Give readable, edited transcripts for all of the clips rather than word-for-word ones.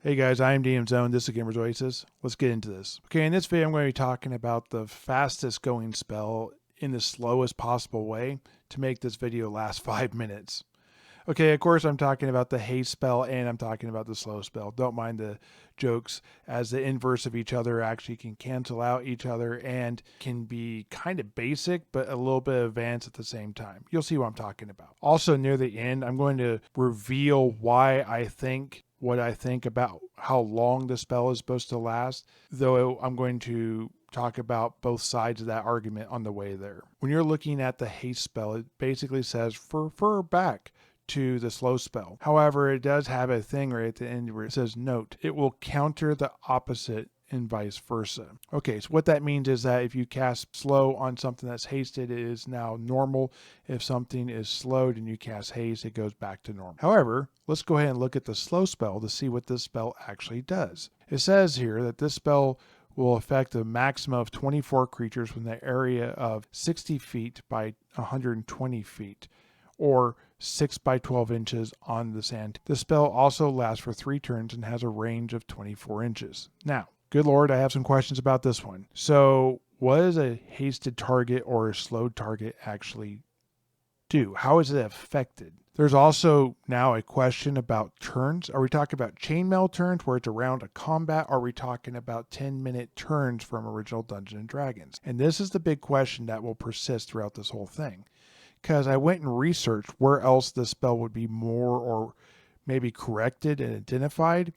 Hey guys, I am DM Zone. This is Gamers Oasis. Let's get into this. Okay, in this video I'm going to be talking about the fastest going spell in the slowest possible way to make this video last 5 minutes. Okay, of course I'm talking about the haste spell and I'm talking about the slow spell. Don't mind the jokes, as the inverse of each other actually can cancel out each other and can be kind of basic but a little bit advanced at the same time. You'll see what I'm talking about. Also, near the end, I'm going to reveal what I think about how long the spell is supposed to last, though I'm going to talk about both sides of that argument on the way there. When you're looking at the haste spell, it basically says refer back to the slow spell. However, it does have a thing right at the end where it says note, it will counter the opposite and vice versa. Okay, so what that means is that if you cast slow on something that's hasted, it is now normal. If something is slowed and you cast haste, it goes back to normal. However, let's go ahead and look at the slow spell to see what this spell actually does. It says here that this spell will affect a maximum of 24 creatures from the area of 60 feet by 120 feet, or 6 by 12 inches on the sand. The spell also lasts for 3 turns and has a range of 24 inches. Now, good Lord, I have some questions about this one. So, what does a hasted target or a slowed target actually do? How is it affected? There's also now a question about turns. Are we talking about chainmail turns where it's around a combat? Or are we talking about 10-minute turns from original Dungeons and Dragons? And this is the big question that will persist throughout this whole thing. Because I went and researched where else this spell would be more or maybe corrected and identified,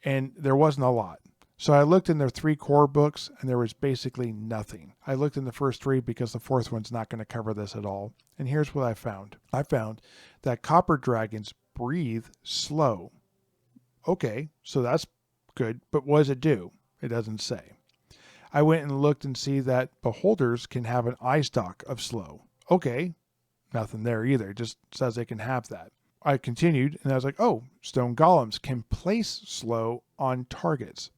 and there wasn't a lot. So I looked in their 3 core books, and there was basically nothing. I looked in the first 3 because the 4th one's not going to cover this at all. And here's what I found. I found that copper dragons breathe slow. Okay, so that's good, but what does it do? It doesn't say. I went and looked and see that beholders can have an eye stalk of slow. Okay, nothing there either. It just says they can have that. I continued and I was like, oh, stone golems can place slow on targets.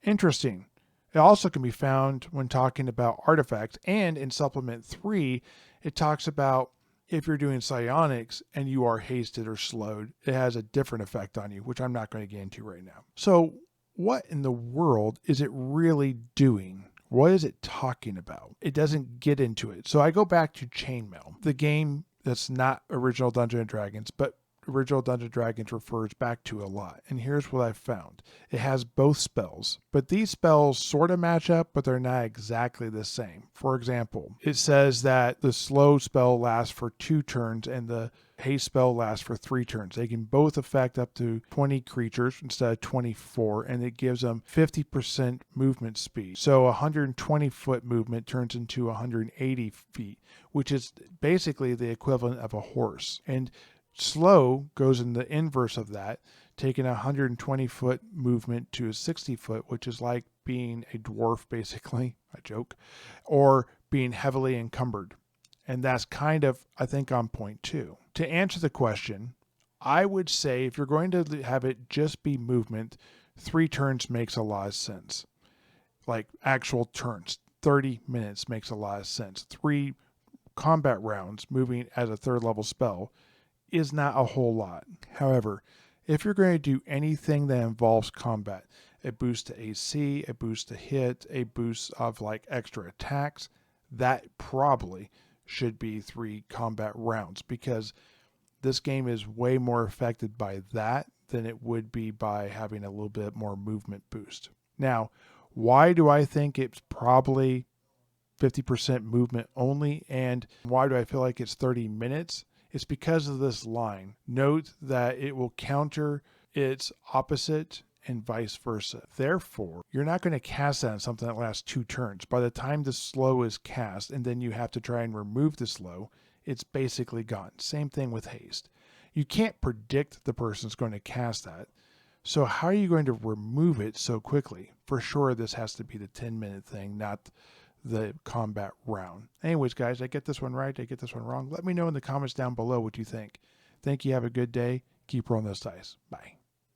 Interesting. It also can be found when talking about artifacts, and in supplement 3, it talks about if you're doing psionics and you are hasted or slowed, it has a different effect on you, which I'm not going to get into right now. So what in the world is it really doing? What is it talking about? It doesn't get into it. So I go back to Chainmail, the game that's not original Dungeons and Dragons, but original Dungeons and Dragons refers back to a lot. And here's what I found. It has both spells, but these spells sort of match up, but they're not exactly the same. For example, it says that the slow spell lasts for 2 turns and the haste spell lasts for 3 turns. They can both affect up to 20 creatures instead of 24, and it gives them 50% movement speed. So 120 foot movement turns into 180 feet, which is basically the equivalent of a horse. And slow goes in the inverse of that, taking a 120 foot movement to a 60 foot, which is like being a dwarf, basically, I joke, or being heavily encumbered. And that's kind of, I think, on point too. To answer the question, I would say if you're going to have it just be movement, 3 turns makes a lot of sense. Like actual turns, 30 minutes makes a lot of sense. 3 combat rounds moving as a 3rd level spell is not a whole lot. However, if you're going to do anything that involves combat, a boost to AC, a boost to hit, a boost of like extra attacks, that probably should be 3 combat rounds, because this game is way more affected by that than it would be by having a little bit more movement boost. Now, why do I think it's probably 50% movement only, and why do I feel like it's 30 minutes? It's because of this line. Note that it will counter its opposite and vice versa. Therefore, you're not going to cast that on something that lasts 2 turns. By the time the slow is cast and then you have to try and remove the slow, it's basically gone. Same thing with haste. You can't predict the person's going to cast that. So how are you going to remove it so quickly? For sure, this has to be the 10-minute thing, not the combat round. Anyways, guys, I get this one right, I get this one wrong. Let me know in the comments down below what you think. Thank you. Have a good day. Keep rolling those dice. Bye.